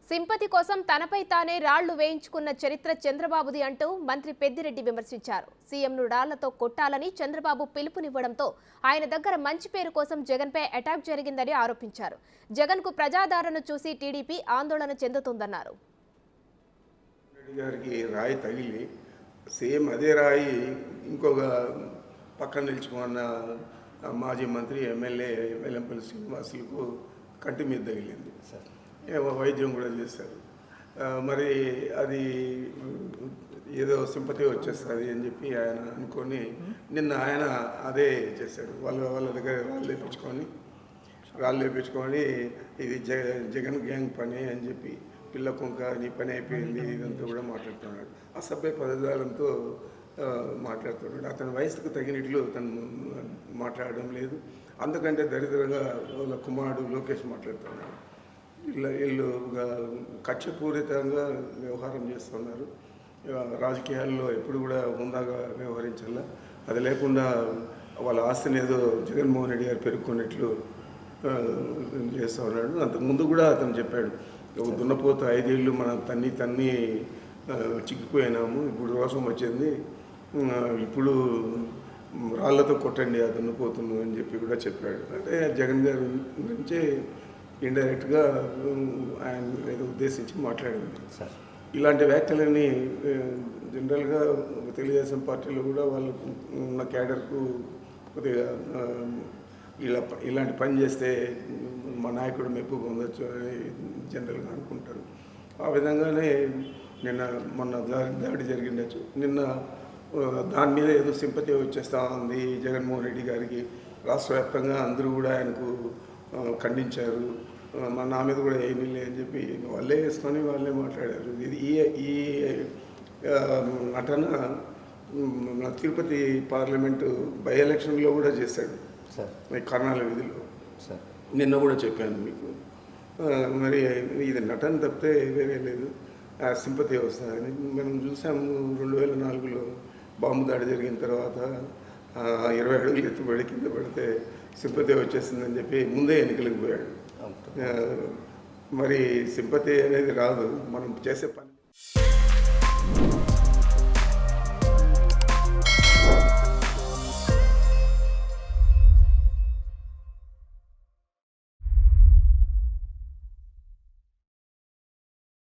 Sympathy కోసం తనపై తానే రాళ్లు వేయించుకున్న చరిత్ర చంద్రబాబుది అంటూ మంత్రి పెద్దిరెడ్డి విమర్శించారు. సీఎంను రాళ్లతో కొట్టాలని చంద్రబాబు పిలుపునివ్వడంతో ఆయన దగ్గర మంచి పేరు కోసం జగన్పై అటాక్ జరిగిందని ఆరోపించారు. జగన్కు ప్రజాదరణ చూసి టీడీపీ ఆందోళన చెందుతుందన్నారు. రాయి తగిలి సేమ్ అదే రాయి ఇంకొక పక్కన నిలుచుకున్న మాజీ మంత్రి ఎమ్మెల్యే వెల్లంపల్లి శ్రీనివాసులకు కంటి మీద తగిలింది. వైద్యం కూడా చేశారు. మరి అది ఏదో సింపతి వచ్చేస్తుంది అని చెప్పి ఆయన అనుకొని నిన్న ఆయన అదే చేశాడు. వాళ్ళ దగ్గర రాళ్ళు లేపించుకొని ఇది జగన్ గ్యాంగ్ పని అని చెప్పి పిల్ల కుంక నీ పని అయిపోయింది ఇదంతా కూడా మాట్లాడుతున్నాడు. అసభ్య పదజాలంతో మాట్లాడుతున్నాడు. అతని వయసుకు తగినట్లు తను మాట్లాడడం లేదు. అందుకంటే దరిద్రంగా వాళ్ళ కుమారుడు లోకేష్ మాట్లాడుతున్నాడు. వీళ్ళు కక్షపూరితంగా వ్యవహారం చేస్తున్నారు. రాజకీయాల్లో ఎప్పుడు కూడా హుందాగా వ్యవహరించాల. అది లేకుండా వాళ్ళ ఆస్తిని ఏదో జగన్మోహన్ రెడ్డి గారు పెరుక్కున్నట్లు చేస్తూ ఉన్నాడు. అంతకుముందు కూడా అతను చెప్పాడు, దున్నపోత 5 ఏళ్ళు మనం తన్ని చిక్కిపోయినాము, ఇప్పుడు రోషం వచ్చింది, ఇప్పుడు రాళ్లతో కొట్టండి ఆ దున్నపోతును అని చెప్పి కూడా చెప్పాడు. అంటే జగన్ గారి గురించి ఇండైరెక్ట్గా ఆయన ఏదో ఉద్దేశించి మాట్లాడింది. ఇలాంటి వ్యాఖ్యలని జనరల్గా తెలుగుదేశం పార్టీలో కూడా వాళ్ళకు ఉన్న క్యాడర్కు కొద్దిగా ఇలాంటి పని చేస్తే మా నాయకుడు మెప్పు పొందొచ్చు అని జనరల్గా అనుకుంటారు. ఆ విధంగానే మొన్న దాడి జరిగిండొచ్చు. నిన్న దాని మీద ఏదో సింపతి వచ్చేస్తూ ఉంది జగన్మోహన్ రెడ్డి గారికి. రాష్ట్ర వ్యాప్తంగా అందరూ కూడా ఆయనకు ఖండించారు. నా మీద కూడా ఏమీ అని చెప్పి వాళ్ళే వేసుకొని వాళ్ళే మాట్లాడారు. ఇది ఈ నటన తిరుపతి పార్లమెంటు బై ఎలక్షన్లో కూడా చేశాడు కర్ణాల వీధిలో. నిన్న కూడా చెప్పాను మీకు. మరి ఇది నటన తప్పితే వేరే లేదు. సింపతి వస్తుందని మనం చూసాము. 2004లో బాంబు దాడి జరిగిన తర్వాత 20 అడుగులు ఎత్తుబడి కింద పడితే సింపతి వచ్చేసిందని చెప్పి ముందే ఎన్నికలకు పోయాడు. మరి సింపతి అనేది రాదు, మనం చేసే పని.